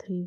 3।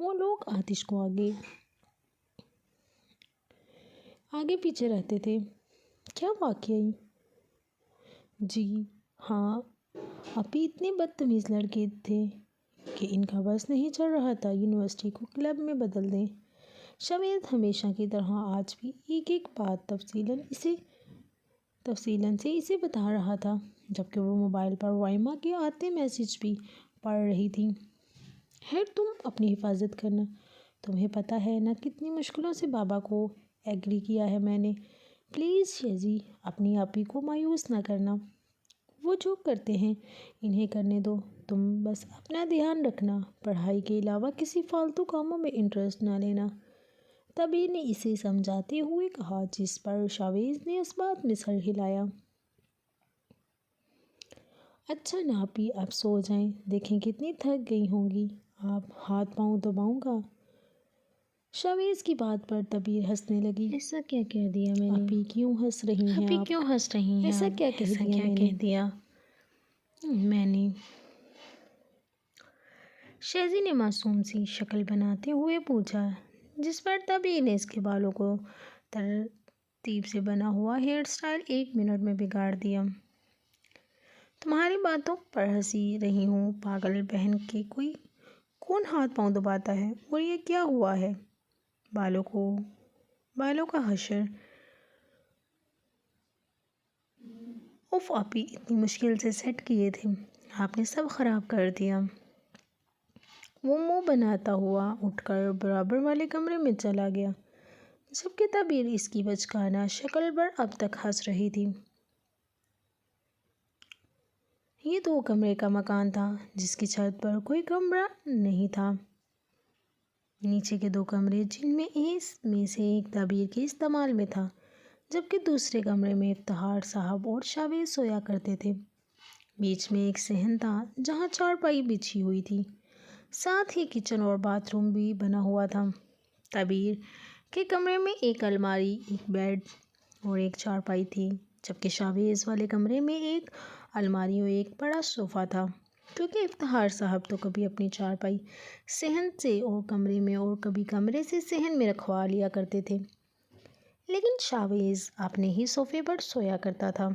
وہ لوگ آتش کو آگے پیچھے رہتے تھے۔ کیا واقعی؟ جی ہاں، ابھی اتنے بدتمیز لڑکے تھے کہ ان کا بس نہیں چل رہا تھا یونیورسٹی کو کلب میں بدل دیں۔ شاویز ہمیشہ کی طرح آج بھی ایک ایک بات تفصیلاً سے اسے بتا رہا تھا، جبکہ وہ موبائل پر وائما کے آتے میسج بھی پڑھ رہی تھی۔ خیر، تم اپنی حفاظت کرنا۔ تمہیں پتہ ہے نا کتنی مشکلوں سے بابا کو ایگری کیا ہے میں نے۔ پلیز شیزی، اپنی آپی کو مایوس نہ کرنا۔ وہ جو کرتے ہیں انہیں کرنے دو، تم بس اپنا دھیان رکھنا، پڑھائی کے علاوہ کسی فالتو کاموں میں انٹرسٹ نہ لینا، تبیر نے اسے سمجھاتے ہوئے کہا، جس پر شاویز نے اس بات میں سر ہلایا۔ اچھا ناپی، اب سو جائیں، دیکھیں کتنی تھک گئی ہوں گی، آپ ہاتھ پاؤں دباؤں گا۔ شاویز کی بات پر تبیر ہنسنے لگی۔ ایسا کیا کہہ دیا میں نے؟ ابھی کیوں ہنس رہی ہیں آپ؟ کیوں ہنس رہی ہیں؟ ایسا کیا کہہ دیا میں نے؟ شیزی نے معصوم سی شکل بناتے ہوئے پوچھا، جس پر تبیر نے اس کے بالوں کو ترتیب سے بنا ہوا ہیئر سٹائل 1 منٹ میں بگاڑ دیا۔ تمہاری باتوں پر ہنسی رہی ہوں، پاگل بہن کے کوئی کون ہاتھ پاؤں دباتا ہے؟ اور یہ کیا ہوا ہے؟ بالوں کا حشر؟ اف آپی اتنی مشکل سے سیٹ کیے تھے، آپ نے سب خراب کر دیا۔ وہ منہ بناتا ہوا اٹھ کر برابر والے کمرے میں چلا گیا، جبکہ تبیر اس کی بچکانہ شکل پر اب تک ہنس رہی تھی۔ یہ 2 کمرے کا مکان تھا، جس کی چھت پر کوئی کمرہ نہیں تھا۔ نیچے کے 2 کمرے، جن میں سے ایک تبیر کے استعمال میں تھا، جبکہ دوسرے کمرے میں افتخار صاحب اور شاویز سویا کرتے تھے۔ بیچ میں ایک صحن تھا جہاں چارپائی بچھی ہوئی تھی، ساتھ ہی کچن اور باتھ روم بھی بنا ہوا تھا۔ تبیر کے کمرے میں ایک الماری، ایک بیڈ اور ایک چارپائی تھی، جبکہ شاویز والے کمرے میں ایک الماری اور ایک بڑا صوفہ تھا، کیونکہ افتخار صاحب تو کبھی اپنی چارپائی صحن سے اور کمرے میں اور کبھی کمرے سے صحن میں رکھوا لیا کرتے تھے، لیکن شاویز اپنے ہی صوفے پر سویا کرتا تھا۔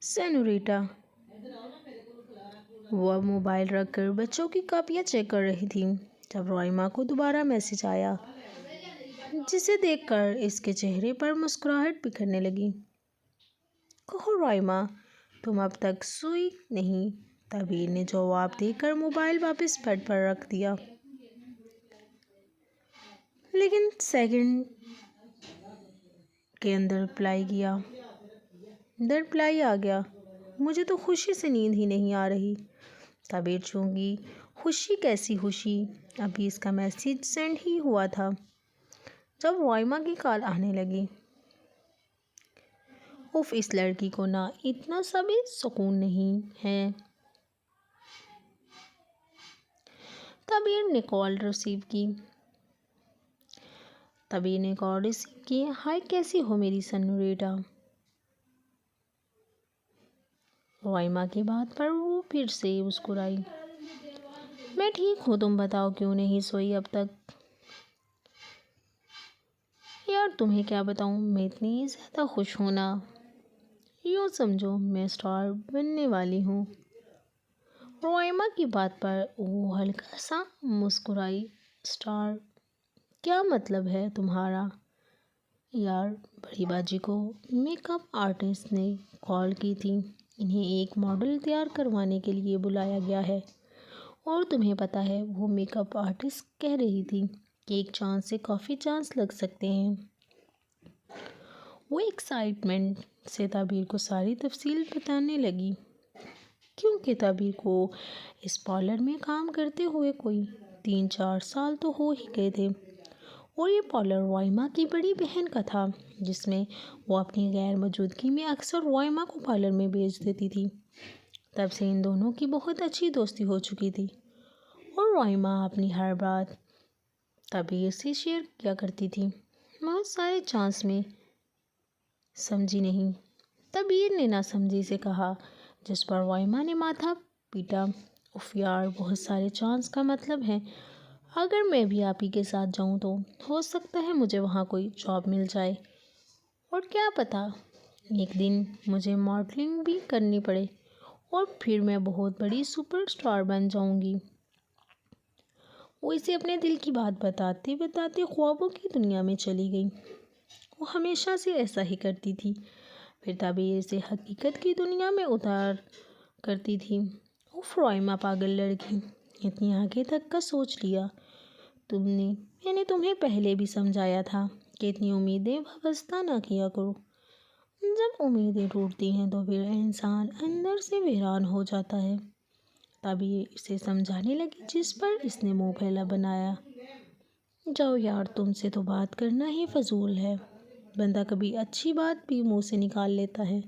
سینوریٹا، وہ اب موبائل رکھ کر بچوں کی کاپیاں چیک کر رہی تھی، جب روائما کو دوبارہ میسج آیا، جسے دیکھ کر اس کے چہرے پر مسکراہٹ بکھرنے لگی۔ کہو روائما، تم اب تک سوئی نہیں؟ تبیر نے جواب دے کر موبائل واپس بیڈ پر رکھ دیا، لیکن سیکنڈ کے اندر رپلائی آ گیا، مجھے تو خوشی سے نیند ہی نہیں آ رہی۔ تبیر چونکی، خوشی کیسی خوشی، ابھی اس کا میسج سینڈ ہی ہوا تھا جب روائما کی کال آنے لگی۔ اف، اس لڑکی کو نہ اتنا سا بھی سکون نہیں ہے۔ تبیر نے کال ریسیو کی۔ ہائے، کیسی ہو میری سینوریٹا؟ روائما کی بات پر وہ پھر سے مسکرائی۔ میں ٹھیک ہوں، تم بتاؤ کیوں نہیں سوئی اب تک؟ یار تمہیں کیا بتاؤں، میں اتنی زیادہ خوش ہوں نا، یوں سمجھو میں سٹار بننے والی ہوں۔ روائما کی بات پر وہ ہلکا سا مسکرائی۔ سٹار؟ کیا مطلب ہے تمہارا؟ یار، بڑی باجی کو میک اپ آرٹسٹ نے کال کی تھی، انہیں ایک ماڈل تیار کروانے کے لیے بلایا گیا ہے، اور تمہیں پتہ ہے وہ میک اپ آرٹسٹ کہہ رہی تھی کہ ایک چانس سے کافی چانس لگ سکتے ہیں۔ وہ ایکسائٹمنٹ سے تبیر کو ساری تفصیل بتانے لگی، کیونکہ تبیر کو اس پارلر میں کام کرتے ہوئے کوئی 3-4 سال تو ہو ہی گئے تھے، اور یہ پارلر روائما کی بڑی بہن کا تھا، جس میں وہ اپنی غیر موجودگی میں اکثر روائما کو پارلر میں بھیج دیتی تھی۔ تب سے ان دونوں کی بہت اچھی دوستی ہو چکی تھی، اور روائما اپنی ہر بات تبیر سے شیئر کیا کرتی تھی۔ بہت سارے چانس میں سمجھی نہیں، تبیر نے نہ سمجھی سے کہا، جس پر روائما نے ماتھا پیٹا اف یار، بہت سارے چانس کا مطلب ہے اگر میں بھی آپ ہی کے ساتھ جاؤں تو ہو سکتا ہے مجھے وہاں کوئی جاب مل جائے، اور کیا پتہ ایک دن مجھے ماڈلنگ بھی کرنی پڑے اور پھر میں بہت بڑی سپر اسٹار بن جاؤں گی۔ وہ اسے اپنے دل کی بات بتاتے بتاتے خوابوں کی دنیا میں چلی گئی۔ وہ ہمیشہ سے ایسا ہی کرتی تھی، پھر تعبیر سے حقیقت کی دنیا میں اتار کرتی تھی۔ رائمہ پاگل لڑکی، اتنی آگے تک کا سوچ لیا میں نے تمہیں پہلے بھی سمجھایا تھا کہ اتنی امیدیں وابستہ نہ کیا کرو۔ جب امیدیں ٹوٹتی ہیں تو پھر انسان اندر سے ویران ہو جاتا ہے۔ تبھی اسے سمجھانے لگی، جس پر اس نے منہ پھیلا بنایا، جاؤ یار، تم سے تو بات کرنا ہی فضول ہے، بندہ کبھی اچھی بات بھی منہ سے نکال لیتا ہے۔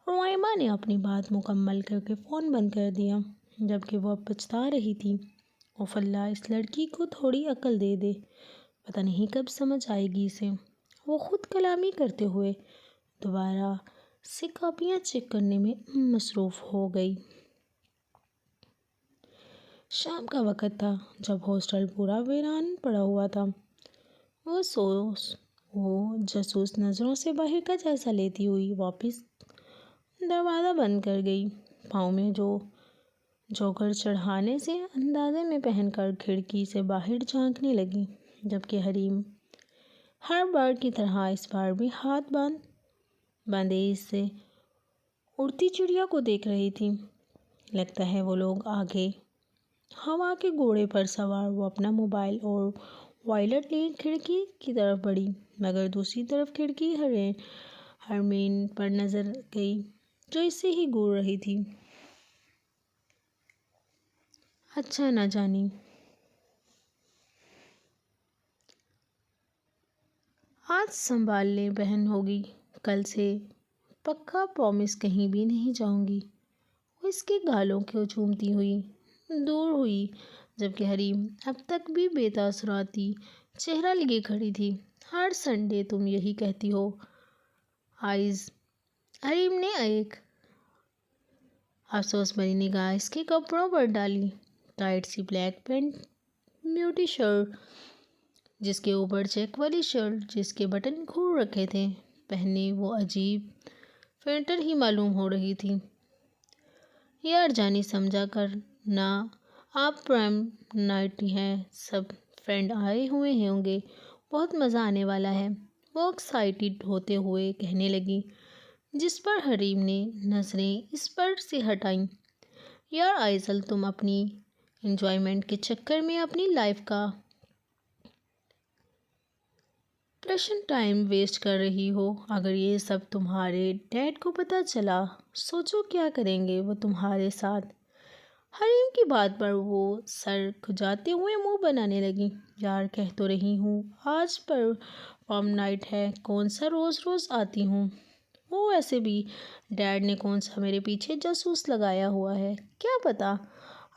رائمہ نے اپنی بات مکمل کر کے فون بند کر دیا، جبکہ وہ پچھتا رہی تھی۔ اوف اللہ، اس لڑکی کو تھوڑی عقل دے دے، پتہ نہیں کب سمجھ آئے گی اسے۔ وہ خود کلامی کرتے ہوئے دوبارہ سے کاپیاں چیک کرنے میں مصروف ہو گئی۔ شام کا وقت تھا جب ہاسٹل پورا ویران پڑا ہوا تھا۔ وہ جاسوس نظروں سے باہر کا جائزہ لیتی ہوئی واپس دروازہ بند کر گئی، پاؤں میں جوکر چڑھانے سے اندازے میں پہن کر کھڑکی سے باہر جھانکنے لگی، جبکہ حریم ہر بار کی طرح اس بار بھی ہاتھ باندھے اس سے اڑتی چڑیا کو دیکھ رہی تھی۔ لگتا ہے وہ لوگ آگے ہوا کے گھوڑے پر سوار۔ وہ اپنا موبائل اور وائلٹ لے کھڑکی کی طرف بڑھی، مگر دوسری طرف کھڑکی ہرمین پر نظر گئی جو اس سے ہی گور رہی تھی۔ اچھا، نہ جانی آج سنبھال لے بہن ہوگی، کل سے پکا پرومس کہیں بھی نہیں جاؤں گی۔ وہ اس کے گالوں کو چومتی ہوئی دور ہوئی، جبکہ حریم اب تک بھی بے تاثراتی چہرہ لیے کھڑی تھی۔ ہر سنڈے تم یہی کہتی ہو آئیز۔ حریم نے ایک افسوس بھری نگاہ اس کے کپڑوں پر ڈالی۔ ٹائٹ سی بلیک پینٹ، میوٹی شرٹ جس کے اوپر چیک والی شرٹ جس کے بٹن کھول رکھے تھے، پہنے وہ عجیب فینٹر ہی معلوم ہو رہی تھی۔ یار جانی، سمجھا کر نہ، آپ پرائم نائٹ ہیں، سب فرینڈ آئے ہوئے ہوں گے، بہت مزہ آنے والا ہے، وہ ایکسائٹڈ ہوتے ہوئے کہنے لگی، جس پر حریم نے نظریں اس پر سے ہٹائیں۔ یار آئزل، تم اپنی انجوائمنٹ کے چکر میں اپنی لائف کا پریشن ٹائم ویسٹ کر رہی ہو۔ اگر یہ سب تمہارے ڈیڈ کو پتہ چلا، سوچو کیا کریں گے وہ تمہارے ساتھ۔ حریم کی بات پر وہ سر کھجاتے ہوئے منہ بنانے لگی۔ یار کہہ تو رہی ہوں آج پرام نائٹ ہے، کون سا روز روز آتی ہوں۔ وہ ویسے بھی ڈیڈ نے کون سا میرے پیچھے جاسوس لگایا ہوا ہے، کیا پتہ،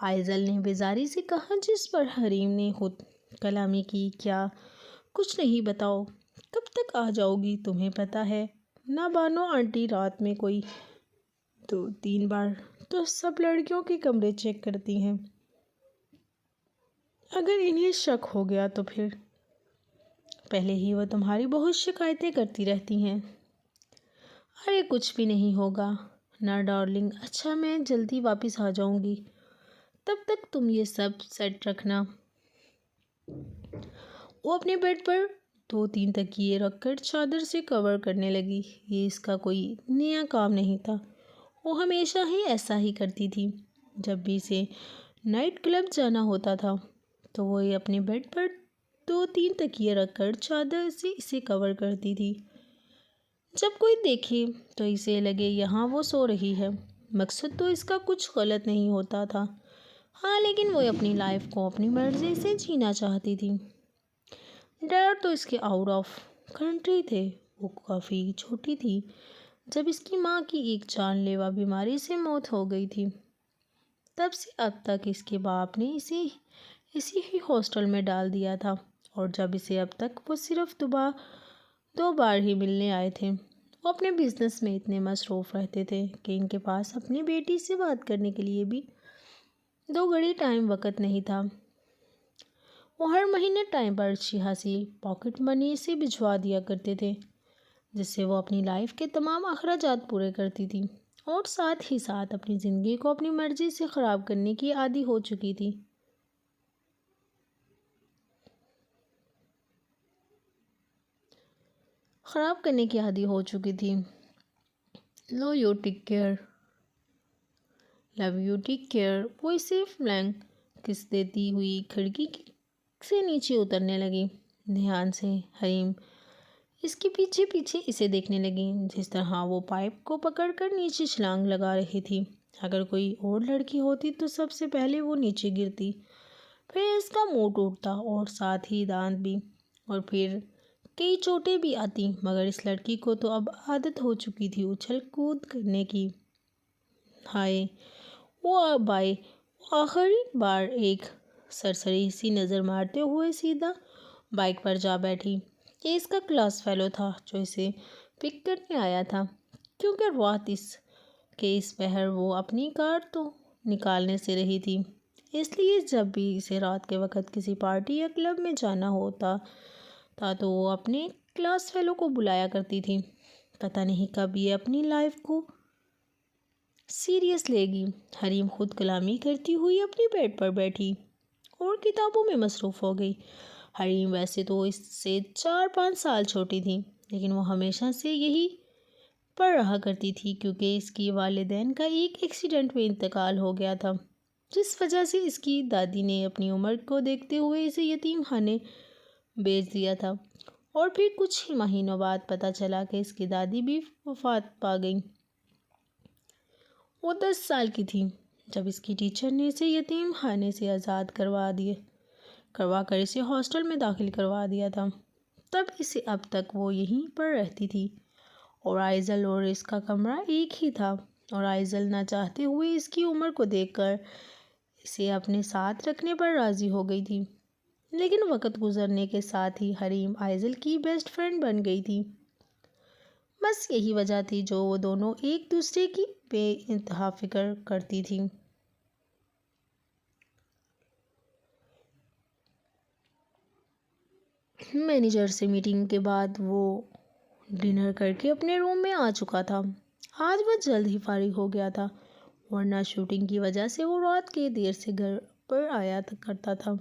آئزل نے بیزاری سے کہا، جس پر حریم نے خود کلامی کی، کیا کچھ نہیں، بتاؤ کب تک آ جاؤ گی، تمہیں پتہ ہے نا بانو آنٹی رات میں کوئی 2-3 بار تو سب لڑکیوں کے کمرے چیک کرتی ہیں، اگر انہیں شک ہو گیا تو پھر پہلے ہی وہ تمہاری بہت شکایتیں کرتی رہتی ہیں۔ ارے کچھ بھی نہیں ہوگا نا ڈارلنگ، اچھا میں جلدی واپس آ جاؤں گی، تب تک تم یہ سب سیٹ رکھنا۔ وہ اپنے بیڈ پر 2-3 تکیے رکھ کر چادر سے کور کرنے لگی۔ یہ اس کا کوئی نیا کام نہیں تھا، وہ ہمیشہ ہی ایسا ہی کرتی تھی۔ جب بھی اسے نائٹ کلب جانا ہوتا تھا تو وہ اپنے بیڈ پر 2-3 تکیے رکھ کر چادر سے اسے کور کرتی تھی۔ جب کوئی دیکھے تو اسے لگے یہاں وہ سو رہی ہے۔ مقصد تو اس کا کچھ غلط نہیں ہوتا تھا، ہاں، لیکن وہ اپنی لائف کو اپنی مرضی سے جینا چاہتی تھی۔ ڈیڈ تو اس کے آؤٹ آف کنٹری تھے۔ وہ کافی چھوٹی تھی جب اس کی ماں کی ایک جان لیوا بیماری سے موت ہو گئی تھی۔ تب سے اب تک اس کے باپ نے اسے اسی ہی ہاسٹل میں ڈال دیا تھا، اور جب اسے اب تک وہ صرف 2 بار ہی ملنے آئے تھے۔ وہ اپنے بزنس میں اتنے مصروف رہتے تھے کہ ان کے پاس اپنی بیٹی سے بات کرنے کے لیے بھی دو گھڑی ٹائم وقت نہیں تھا۔ وہ ہر مہینے ٹائم پر اچھی خاصی پاکٹ منی سے بھجوا دیا کرتے تھے، جس سے وہ اپنی لائف کے تمام اخراجات پورے کرتی تھی اور ساتھ ہی ساتھ اپنی زندگی کو اپنی مرضی سے خراب کرنے کی عادی ہو چکی تھی۔ Love you take care, love you take care, وہ اسے فلینک کس دیتی ہوئی کھڑکی سے نیچے اترنے لگی۔ دھیان سے حریم اس کے پیچھے پیچھے اسے دیکھنے لگی، جس طرح وہ پائپ کو پکڑ کر نیچے چھلانگ لگا رہی تھی۔ اگر کوئی اور لڑکی ہوتی تو سب سے پہلے وہ نیچے گرتی، پھر اس کا منہ ٹوٹتا اور ساتھ ہی دانت بھی، اور پھر کئی چوٹیں بھی آتی، مگر اس لڑکی کو تو اب عادت ہو چکی تھی اچھل کود کرنے کی۔ ہائے، وہ آخری بار ایک سرسری سی نظر مارتے ہوئے سیدھا بائک پر جا بیٹھی۔ یہ اس کا کلاس فیلو تھا جو اسے پک کرنے آیا تھا، کیونکہ رات اس پہر وہ اپنی کار تو نکالنے سے رہی تھی، اس لیے جب بھی اسے رات کے وقت کسی پارٹی یا کلب میں جانا ہوتا تھا تو وہ اپنے کلاس فیلو کو بلایا کرتی تھی۔ پتہ نہیں کب یہ اپنی لائف کو سیریس لے گی۔ حریم خود کلامی کرتی ہوئی اپنی بیڈ پر بیٹھی اور کتابوں میں مصروف ہو گئی۔ حریم ویسے تو اس سے 4-5 سال چھوٹی تھی، لیکن وہ ہمیشہ سے یہی پڑھ رہا کرتی تھی کیونکہ اس کی والدین کا ایک ایکسیڈنٹ میں انتقال ہو گیا تھا، جس وجہ سے اس کی دادی نے اپنی عمر کو دیکھتے ہوئے اسے یتیم خانے بھیج دیا تھا، اور پھر کچھ ہی مہینوں بعد پتہ چلا کہ اس کی دادی بھی وفات پا گئی۔ وہ 10 سال کی تھی جب اس کی ٹیچر نے اسے یتیم خانے سے آزاد کروا کر اسے ہاسٹل میں داخل کروا دیا تھا۔ اب تک وہ یہیں پر رہتی تھی، اور آئزل اور اس کا کمرہ ایک ہی تھا، اور آئزل نہ چاہتے ہوئے اس کی عمر کو دیکھ کر اسے اپنے ساتھ رکھنے پر راضی ہو گئی تھی۔ لیکن وقت گزرنے کے ساتھ ہی حریم آئزل کی بیسٹ فرینڈ بن گئی تھی۔ بس یہی وجہ تھی جو وہ دونوں ایک دوسرے کی بے انتہا فکر کرتی تھی۔ مینیجر سے میٹنگ کے بعد وہ ڈنر کر کے اپنے روم میں آ چکا تھا۔ آج وہ جلد ہی فارغ ہو گیا تھا، ورنہ شوٹنگ کی وجہ سے وہ رات کے دیر سے گھر پر آیا کرتا تھا۔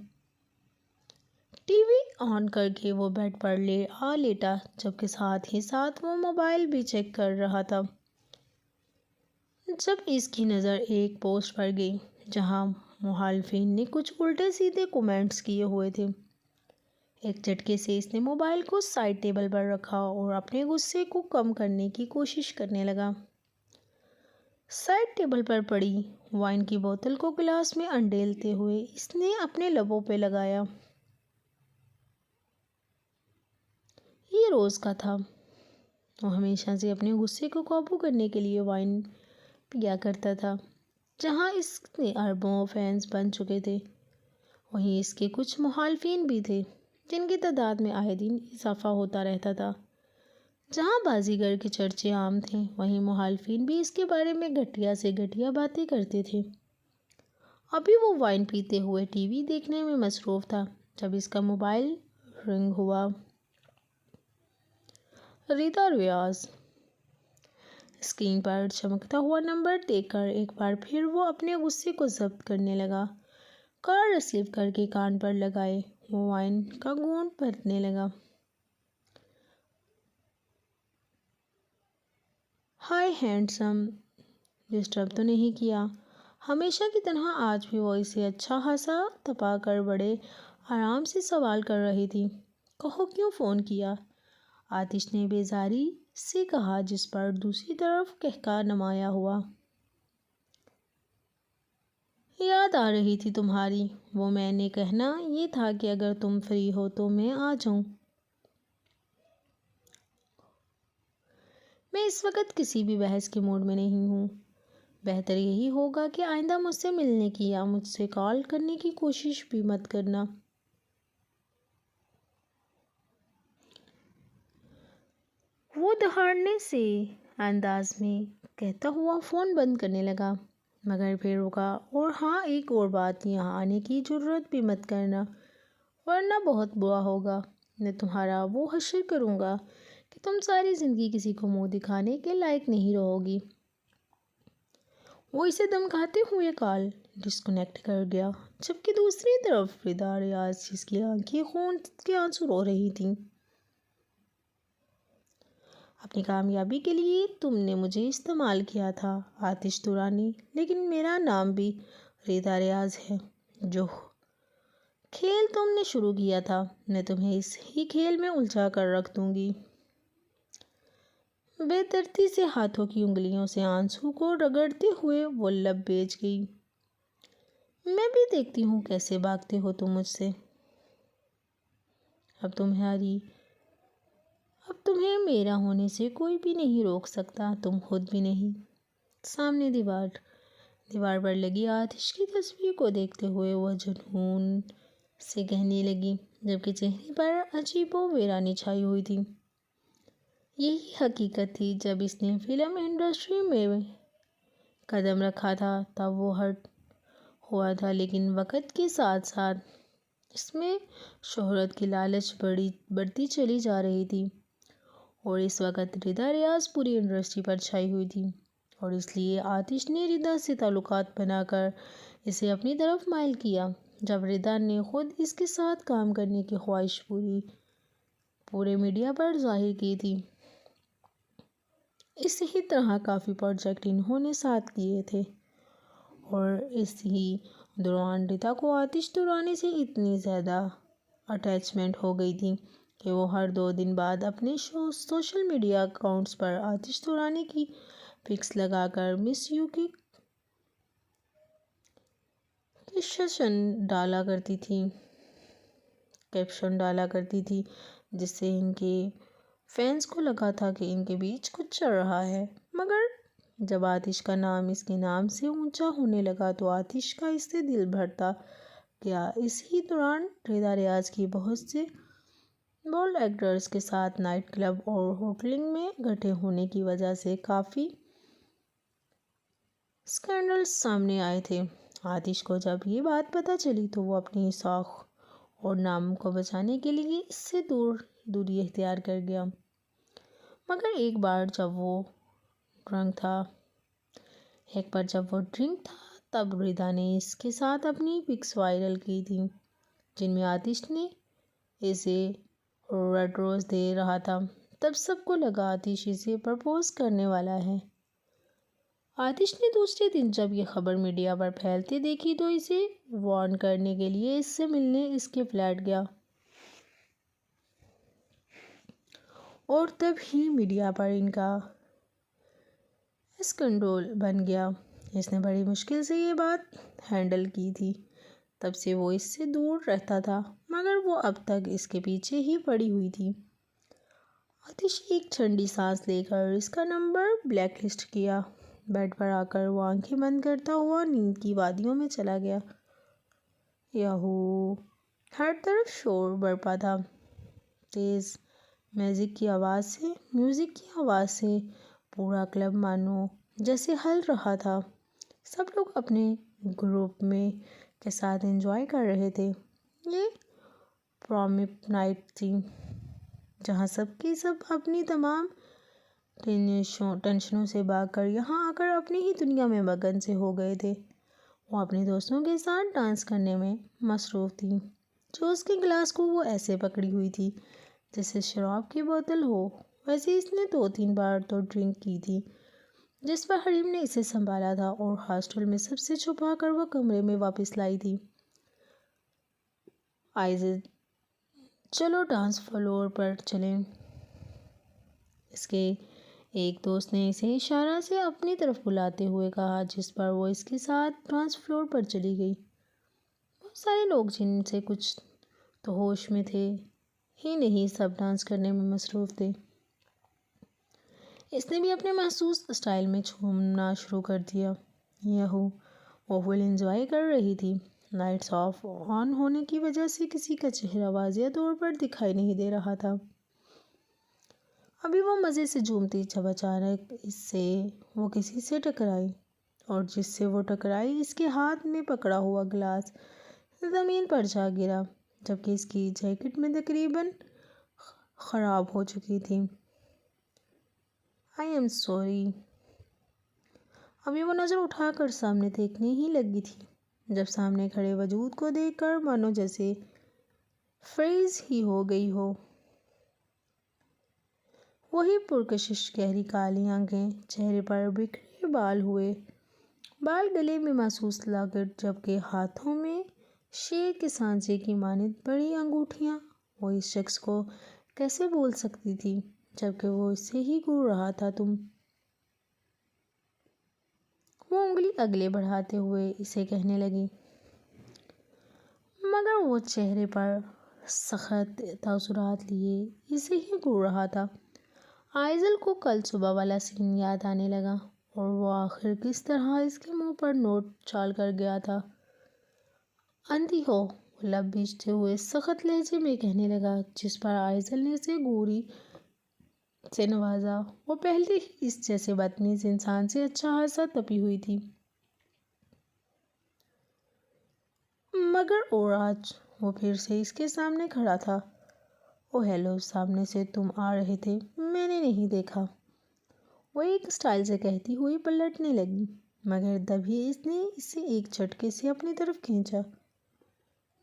ٹی وی آن کر کے وہ بیڈ پر لیٹا، جبکہ ساتھ ہی ساتھ وہ موبائل بھی چیک کر رہا تھا، جب اس کی نظر ایک پوسٹ پر گئی جہاں مخالفین نے کچھ الٹے سیدھے کمنٹس کیے ہوئے تھے۔ ایک جھٹکے سے اس نے موبائل کو سائیڈ ٹیبل پر رکھا اور اپنے غصے کو کم کرنے کی کوشش کرنے لگا۔ سائیڈ ٹیبل پر پڑی وائن کی بوتل کو گلاس میں انڈیلتے ہوئے اس نے اپنے لبوں پہ لگایا۔ یہ روز کا تھا۔ وہ ہمیشہ سے اپنے غصے کو قابو کرنے کے لیے وائن پیا کرتا تھا۔ جہاں اس کے اربوں فینس بن چکے تھے، وہیں اس کے کچھ مخالفین بھی تھے جن کی تعداد میں آئے دن اضافہ ہوتا رہتا تھا۔ جہاں بازیگر کے چرچے عام تھے، وہیں مخالفین بھی اس کے بارے میں گھٹیا سے گھٹیا باتیں کرتے تھے۔ ابھی وہ وائن پیتے ہوئے ٹی وی دیکھنے میں مصروف تھا جب اس کا موبائل رنگ ہوا۔ ریتا ریاض اسکرین پر چمکتا ہوا نمبر دیکھ کر ایک بار پھر وہ اپنے غصے کو ضبط کرنے لگا۔ کال ریسیو کر کے کان پر لگائے وہ وائن کا گھونٹ بھرنے لگا۔ ہائے ہینڈسم، ڈسٹرب تو نہیں کیا؟ ہمیشہ کی طرح آج بھی وہ اسے اچھا خاصا تپا کر بڑے آرام سے سوال کر رہی تھی۔ کہو کیوں فون کیا؟ آتش نے بیزاری سے کہا، جس پر دوسری طرف قہقہ نمایاں ہوا۔ یاد آ رہی تھی تمہاری۔ وہ میں نے کہنا یہ تھا کہ اگر تم فری ہو تو میں آ جاؤں۔ میں اس وقت کسی بھی بحث کے موڈ میں نہیں ہوں۔ بہتر یہی ہوگا کہ آئندہ مجھ سے ملنے کی یا مجھ سے کال کرنے کی کوشش بھی مت کرنا۔ وہ دہاڑنے سے انداز میں کہتا ہوا فون بند کرنے لگا۔ مگر پھر رکا، اور ہاں ایک اور بات، یہاں آنے کی جرات بھی مت کرنا ورنہ بہت برا ہوگا۔ میں تمہارا وہ حشر کروں گا کہ تم ساری زندگی کسی کو منہ دکھانے کے لائق نہیں رہو گی۔ وہ اسے دمکاتے ہوئے کال ڈسکنیکٹ کر گیا، جبکہ دوسری طرف ردا ریاض، جس کی آنکھیں خون کے آنسو رو رہی تھیں۔ اپنی کامیابی کے لیے تم نے مجھے استعمال کیا تھا آتش دورانی، لیکن میرا نام بھی ردا ریاض ہے۔ جو کھیل تم نے شروع کیا تھا، میں تمہیں اس ہی کھیل میں الجھا کر رکھ دوں گی۔ بے دردی سے ہاتھوں کی انگلیوں سے آنسو کو رگڑتے ہوئے وہ لب بیچ گئی۔ میں بھی دیکھتی ہوں کیسے بھاگتے ہو تم مجھ سے۔ اب تمہیں میرا ہونے سے کوئی بھی نہیں روک سکتا، تم خود بھی نہیں۔ سامنے دیوار پر لگی آتش کی تصویر کو دیکھتے ہوئے وہ جنون سے کہنے لگی، جبکہ چہرے پر عجیب و ویرانی چھائی ہوئی تھی۔ یہی حقیقت تھی۔ جب اس نے فلم انڈسٹری میں قدم رکھا تھا تب وہ ہرٹ ہوا تھا، لیکن وقت کے ساتھ ساتھ اس میں شہرت کی لالچ بڑھتی چلی جا رہی تھی، اور اس وقت ردا ریاض پوری انڈسٹری پر چھائی ہوئی تھی، اور اس لیے آتش نے ردا سے تعلقات بنا کر اسے اپنی طرف مائل کیا۔ جب ردا نے خود اس کے ساتھ کام کرنے کی خواہش پورے میڈیا پر ظاہر کی تھی، اسی طرح کافی پروجیکٹ انہوں نے ساتھ کیے تھے، اور اسی دوران ردا کو آتش دورانی سے اتنی زیادہ اٹیچمنٹ ہو گئی تھی کہ وہ ہر 2 دن بعد اپنے سوشل میڈیا اکاؤنٹس پر آتش دورانی کی پکس لگا کر مس یو کی کیپشن ڈالا کرتی تھی، جس سے ان کے فینس کو لگا تھا کہ ان کے بیچ کچھ چل رہا ہے۔ مگر جب آتش کا نام اس کے نام سے اونچا ہونے لگا تو آتش کا اس سے دل بھرتا گیا۔ اسی دوران ردا ریاض کی بہت سے بولڈ ایکٹرز کے ساتھ نائٹ کلب اور ہوٹلنگ میں اکٹھے ہونے کی وجہ سے کافی اسکینڈلز سامنے آئے تھے۔ آتش کو جب یہ بات پتہ چلی تو وہ اپنی ساکھ اور نام کو بچانے کے لیے اس سے دوری اختیار کر گیا۔ مگر ایک بار جب وہ ڈرنک تھا تب ردا نے اس کے ساتھ اپنی پکس وائرل کی تھیں، جن میں آتش نے اسے ریڈ روز دے رہا تھا۔ تب سب کو لگا آتش اسے پرپوز کرنے والا ہے۔ آتش نے دوسرے دن جب یہ خبر میڈیا پر پھیلتے دیکھی تو اسے وارن کرنے کے لیے اس سے ملنے اس کے فلیٹ گیا، اور تب ہی میڈیا پر ان کا اسکینڈل بن گیا۔ اس نے بڑی مشکل سے یہ بات ہینڈل کی تھی، تب سے وہ اس سے دور رہتا تھا، مگر وہ اب تک اس کے پیچھے ہی پڑی ہوئی تھی۔ آتش ایک ٹھنڈی سانس لے کر اس کا نمبر بلیک لسٹ کیا۔ بیڈ پر آ کر وہ آنکھیں بند کرتا ہوا نیند کی وادیوں میں چلا گیا۔ یاہو! ہر طرف شور برپا تھا۔ تیز میوزک کی آواز سے پورا کلب مانو جیسے ہل رہا تھا۔ سب لوگ اپنے گروپ کے ساتھ انجوائے کر رہے تھے۔ یہ پروم نائٹ تھی، جہاں سب اپنی تمام ٹینشنوں سے بھاگ کر یہاں آ کر اپنی ہی دنیا میں مگن سے ہو گئے تھے۔ وہ اپنے دوستوں کے ساتھ ڈانس کرنے میں مصروف تھی۔ جو اس کے گلاس کو وہ ایسے پکڑی ہوئی تھی جیسے شراب کی بوتل ہو، ویسے اس نے 2-3 بار تو ڈرنک کی تھی، جس پر حریم نے اسے سنبھالا تھا اور ہاسٹل میں سب سے چھپا کر وہ کمرے میں واپس لائی تھی۔ آئیے چلو ڈانس فلور پر چلیں، اس کے ایک دوست نے اسے اشارہ سے اپنی طرف بلاتے ہوئے کہا، جس پر وہ اس کے ساتھ ڈانس فلور پر چلی گئی۔ بہت سارے لوگ جن سے کچھ تو ہوش میں تھے ہی نہیں، سب ڈانس کرنے میں مصروف تھے۔ اس نے بھی اپنے مخصوص اسٹائل میں جھومنا شروع کر دیا۔ یاہو! وہ فل انجوائے کر رہی تھی۔ لائٹس آن ہونے کی وجہ سے کسی کا چہرہ واضح طور پر دکھائی نہیں دے رہا تھا۔ ابھی وہ مزے سے جھومتی جب اچانک وہ کسی سے ٹکرائی اور جس سے وہ ٹکرائی اس کے ہاتھ میں پکڑا ہوا گلاس زمین پر جا گرا، جبکہ اس کی جیکٹ میں تقریباً خراب ہو چکی تھی۔ I am sorry. ابھی وہ نظر اٹھا کر سامنے دیکھنے ہی لگی تھی جب سامنے کھڑے وجود کو دیکھ کر مانو جیسے فریز ہی ہو گئی ہو۔ وہی پرکشش گہری کالی آنکھیں، چہرے پر بکھرے بال گلے میں محسوس لاگٹ، جبکہ ہاتھوں میں شیر کے سانچے کی مانند بڑی انگوٹھیاں۔ وہ اس شخص کو کیسے بول سکتی تھی جبکہ وہ اس سے ہی گور رہا تھا؟ تم؟ وہ انگلی اگلے بڑھاتے ہوئے اسے کہنے لگی، مگر وہ چہرے پر سخت تاثرات لیے اسے ہی گور رہا تھا۔ آئزل کو کل صبح والا سین یاد آنے لگا اور وہ آخر کس طرح اس کے منہ پر نوٹ ڈال کر گیا تھا۔ اندھی ہو، وہ لب بھیجتے ہوئے سخت لہجے میں کہنے لگا، جس پر آئزل نے اسے گوری سے نوازا۔ وہ پہلے ہی اس جیسے بدتمیز انسان سے اچھا خاصا تپی ہوئی تھی، مگر اور آج وہ پھر سے اس کے سامنے کھڑا تھا۔ اوہ ہیلو، سامنے سے تم آ رہے تھے، میں نے نہیں دیکھا، وہ ایک اسٹائل سے کہتی ہوئی پلٹنے لگی، مگر تبھی اس نے اسے ایک جھٹکے سے اپنی طرف کھینچا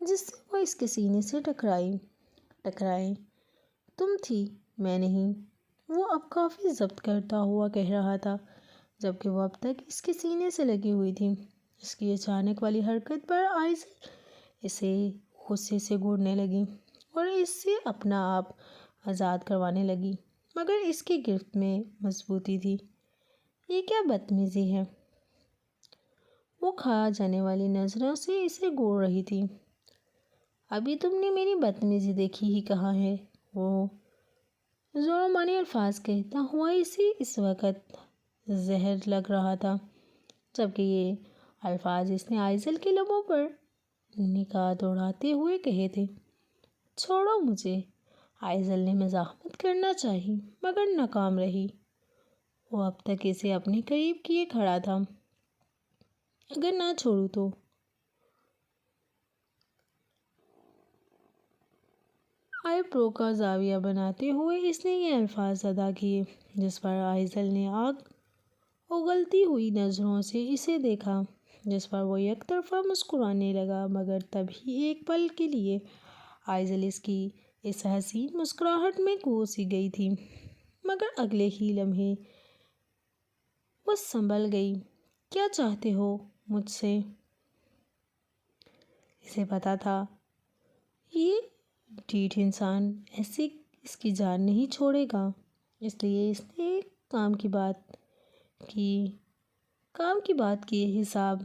جس سے وہ اس کے سینے سے ٹکرائے۔ تم تھی، میں نہیں، وہ اب کافی ضبط کرتا ہوا کہہ رہا تھا، جبکہ وہ اب تک اس کے سینے سے لگی ہوئی تھی۔ اس کی اچانک والی حرکت پر آئزل اسے غصے سے گھورنے لگی اور اس سے اپنا آپ آزاد کروانے لگی، مگر اس کی گرفت میں مضبوطی تھی۔ یہ کیا بدتمیزی ہے؟ وہ کھا جانے والی نظروں سے اسے گھور رہی تھی۔ ابھی تم نے میری بدتمیزی دیکھی ہی کہاں ہے؟ وہ زورمانی الفاظ کہتا ہوا اسے اس وقت زہر لگ رہا تھا، جبکہ یہ الفاظ اس نے آئزل کے لبوں پر نکات دوڑاتے ہوئے کہے تھے۔ چھوڑو مجھے، آئزل نے مزاحمت کرنا چاہی مگر ناکام رہی۔ وہ اب تک اسے اپنے قریب کیے کھڑا تھا۔ اگر نہ چھوڑوں تو؟ آئی برو کا زاویہ بناتے ہوئے اس نے یہ الفاظ ادا کیے، جس پر آئزل نے آگ اگلتی ہوئی نظروں سے اسے دیکھا، جس پر وہ یک طرفہ مسکرانے لگا، مگر تبھی ایک پل کے لیے آئزل اس کی اس حسین مسکراہٹ میں کھو سی گئی تھی، مگر اگلے ہی لمحے وہ سنبھل گئی۔ کیا چاہتے ہو مجھ سے؟ اسے پتا تھا یہ ڈھیٹ انسان ایسے اس کی جان نہیں چھوڑے گا، اس لیے اس نے کام کی بات کی حساب۔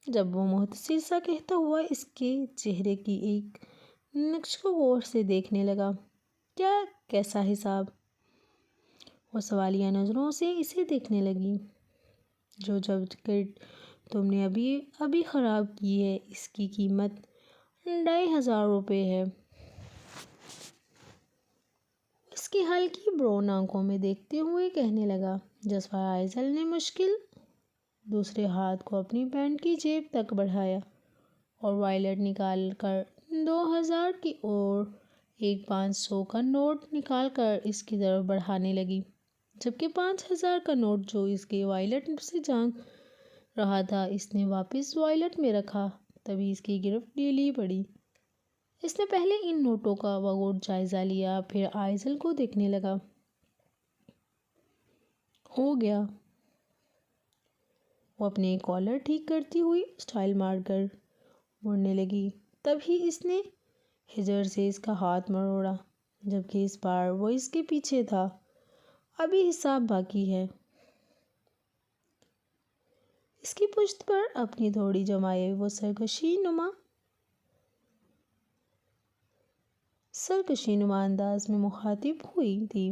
جب وہ مختصر سا کہتا ہوا اس کے چہرے کی ایک نقش کو غور سے دیکھنے لگا۔ کیسا حساب؟ وہ سوالیہ نظروں سے اسے دیکھنے لگی۔ جو جیکٹ تم نے ابھی خراب کی ہے، اس کی قیمت 2500 روپے ہے۔ اس کی ہلکی براؤن آنکھوں میں دیکھتے ہوئے کہنے لگا، جس پر آئزل نے مشکل دوسرے ہاتھ کو اپنی پینٹ کی جیب تک بڑھایا اور وائلٹ نکال کر 2000 کی اور ایک 500 کا نوٹ نکال کر اس کی طرف بڑھانے لگی، جبکہ 5000 کا نوٹ جو اس کے وائلٹ سے جھانک رہا تھا اس نے واپس وائلٹ میں رکھا۔ تبھی اس کی گرفت ڈھیلی پڑی۔ اس نے پہلے ان نوٹوں کا بغور جائزہ لیا، پھر آئزل کو دیکھنے لگا۔ ہو گیا؟ وہ اپنے کالر ٹھیک کرتی ہوئی اسٹائل مار کر مڑنے لگی، تبھی اس نے ہجر سے اس کا ہاتھ مروڑا، جبکہ اس بار وہ اس کے پیچھے تھا۔ ابھی حساب باقی ہے۔ اس کی پشت پر اپنی تھوڑی جمائے وہ سرکشی نما انداز میں مخاطب ہوئی تھی۔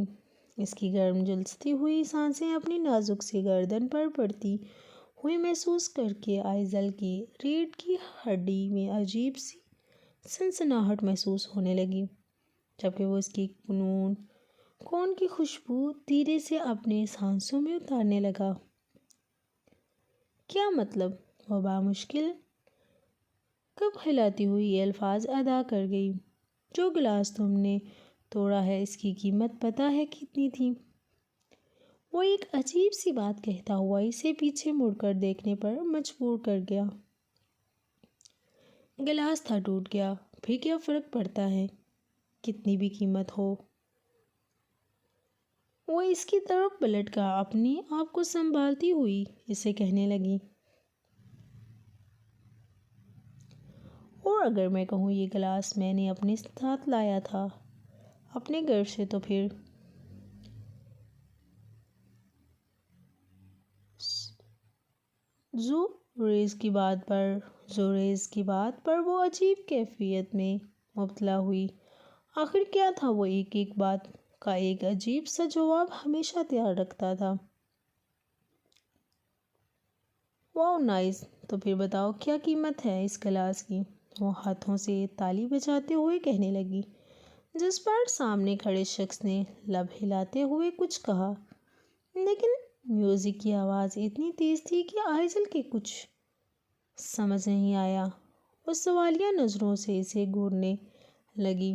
اس کی گرم جھلستی ہوئی سانسیں اپنی نازک سی گردن پر پڑتی ہوئی محسوس کر کے آئزل کی ریڑھ کی ہڈی میں عجیب سی سنسناہٹ محسوس ہونے لگی، جبکہ وہ اس کی کون کی خوشبو دھیرے سے اپنے سانسوں میں اتارنے لگا۔ کیا مطلب؟ وہ بامشکل کب ہلاتی ہوئی یہ الفاظ ادا کر گئی۔ جو گلاس تم نے توڑا ہے اس کی قیمت پتہ ہے کتنی تھی؟ وہ ایک عجیب سی بات کہتا ہوا اسے پیچھے مڑ کر دیکھنے پر مجبور کر گیا۔ گلاس تھا ٹوٹ گیا، پھر کیا فرق پڑتا ہے کتنی بھی قیمت ہو؟ وہ اس کی طرف پلٹ کر اپنے آپ کو سنبھالتی ہوئی اسے کہنے لگی، اور اگر میں کہوں یہ گلاس میں نے اپنے ساتھ لایا تھا اپنے گھر سے، تو پھر زوریز کی بات پر وہ عجیب کیفیت میں مبتلا ہوئی۔ آخر کیا تھا؟ وہ ایک ایک بات کا ایک عجیب سا جواب ہمیشہ تیار رکھتا تھا۔ واو نائس، تو پھر بتاؤ کیا قیمت ہے اس گلاس کی؟ وہ ہاتھوں سے تالی بجاتے ہوئے کہنے لگی، جس پر سامنے کھڑے شخص نے لب ہلاتے ہوئے کچھ کہا، لیکن میوزک کی آواز اتنی تیز تھی کہ آئزل کے کچھ سمجھ نہیں آیا۔ وہ سوالیہ نظروں سے اسے گھورنے لگی۔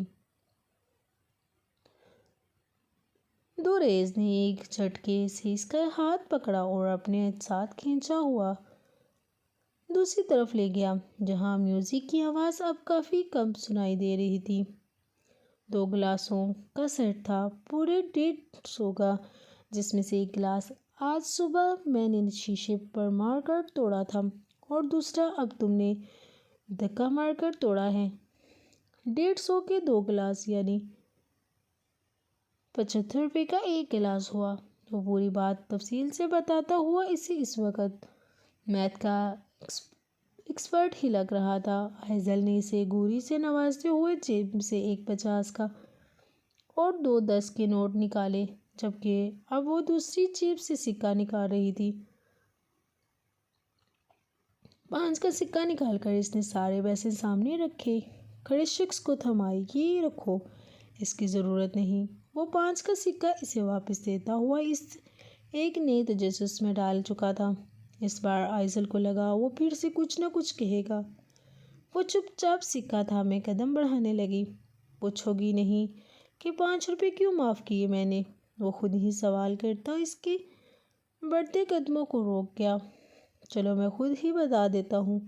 دوریز نے ایک جھٹکے سے اس کا ہاتھ پکڑا اور اپنے ساتھ کھینچا ہوا دوسری طرف لے گیا، جہاں میوزک کی آواز اب کافی کم سنائی دے رہی تھی۔ 2 گلاسوں کا سیٹ تھا، پورے 150 کا، جس میں سے ایک گلاس آج صبح میں نے شیشے پر مار کر توڑا تھا اور دوسرا اب تم نے دھکا مار کر توڑا ہے۔ 150 کے 2 گلاس یعنی 75 روپے کا ایک گلاس ہوا۔ وہ پوری بات تفصیل سے بتاتا ہوا اسے اس وقت میتھ کا ایکسپرٹ ہی لگ رہا تھا۔ آئزل نے اسے گوری سے نوازتے ہوئے جیب سے ایک 50 کا اور 2 10 کے نوٹ نکالے، جبکہ اب وہ دوسری جیب سے سکہ نکال رہی تھی۔ 5 کا سکہ نکال کر اس نے سارے پیسے سامنے رکھے، کھڑے شخص کو تھمائے۔ یہ رکھو، اس کی ضرورت نہیں۔ وہ 5 کا سکہ اسے واپس دیتا ہوا اس ایک نئے تجسس میں ڈال چکا تھا۔ اس بار آئزل کو لگا وہ پھر سے کچھ نہ کچھ کہے گا۔ وہ چپ چاپ سکہ تھامے قدم بڑھانے لگی۔ پوچھو گی نہیں کہ 5 روپے کیوں معاف کیے میں نے؟ وہ خود ہی سوال کرتا اس کے بڑھتے قدموں کو روک گیا۔ چلو میں خود ہی بتا دیتا ہوں۔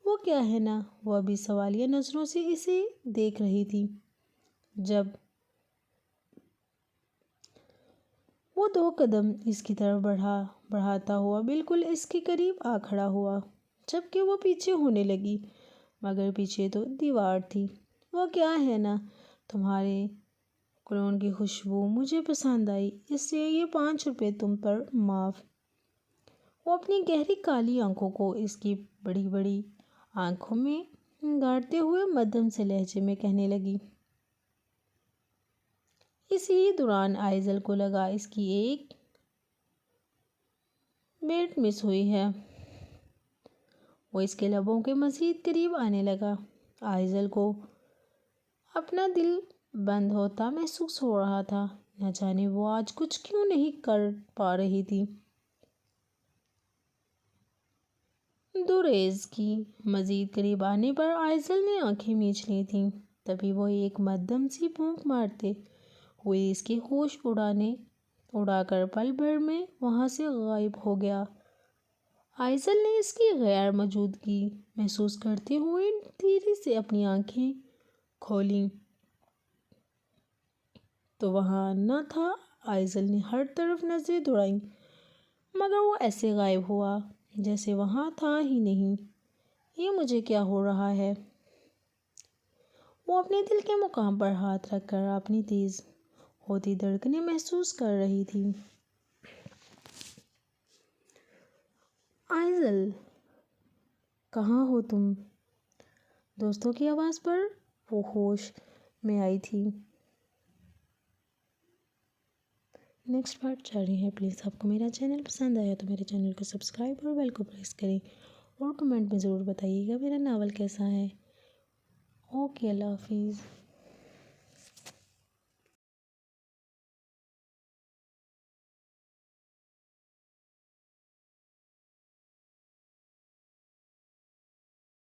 وہ کیا ہے نا، وہ ابھی سوالیہ نظروں سے اسے دیکھ رہی تھی۔ جب وہ 2 قدم اس کی طرف بڑھاتا ہوا بالکل اس کے قریب آ کھڑا ہوا، جبکہ وہ پیچھے ہونے لگی، مگر پیچھے تو دیوار تھی۔ وہ کیا ہے نا، تمہارے کولون کی خوشبو مجھے پسند آئی، اس لیے یہ 5 روپے تم پر معاف۔ وہ اپنی گہری کالی آنکھوں کو اس کی بڑی بڑی آنکھوں میں گاڑتے ہوئے مدھم سے لہجے میں کہنے لگی۔ اسی دوران آئزل کو لگا اس کی ایک بیٹ مس ہوئی ہے۔ وہ اس کے لبوں کے مزید قریب آنے لگا۔ آئزل کو اپنا دل بند ہوتا محسوس ہو رہا تھا، نہ جانے وہ آج کچھ کیوں نہیں کر پا رہی تھی۔ دوریز کی مزید قریب آنے پر آئزل نے آنکھیں میچ لی تھیں، تبھی وہ ایک مدھم سی پھونک مارتے ہوئے اس کے ہوش اڑا کر پل بھر میں وہاں سے غائب ہو گیا۔ آئزل نے اس کی غیر موجودگی محسوس کرتے ہوئے دھیرے سے اپنی آنکھیں کھولیں تو وہاں نہ تھا۔ آئزل نے ہر طرف نظریں دوڑائیں، مگر وہ ایسے غائب ہوا جیسے وہاں تھا ہی نہیں۔ یہ مجھے کیا ہو رہا ہے؟ وہ اپنے دل کے مقام پر ہاتھ رکھ کر اپنی تیز ہوتی دھڑکنیں محسوس کر رہی تھی۔ آئزل، کہاں ہو تم؟ دوستوں کی آواز پر وہ ہوش میں آئی تھی۔ نیکسٹ پارٹ جاری ہے۔ پلیز آپ کو میرا چینل پسند آیا تو میرے چینل کو سبسکرائب اور بیل کو پریس کریں اور کمنٹ میں ضرور بتائیے گا میرا ناول کیسا ہے۔ اوکے، اللہ حافظ۔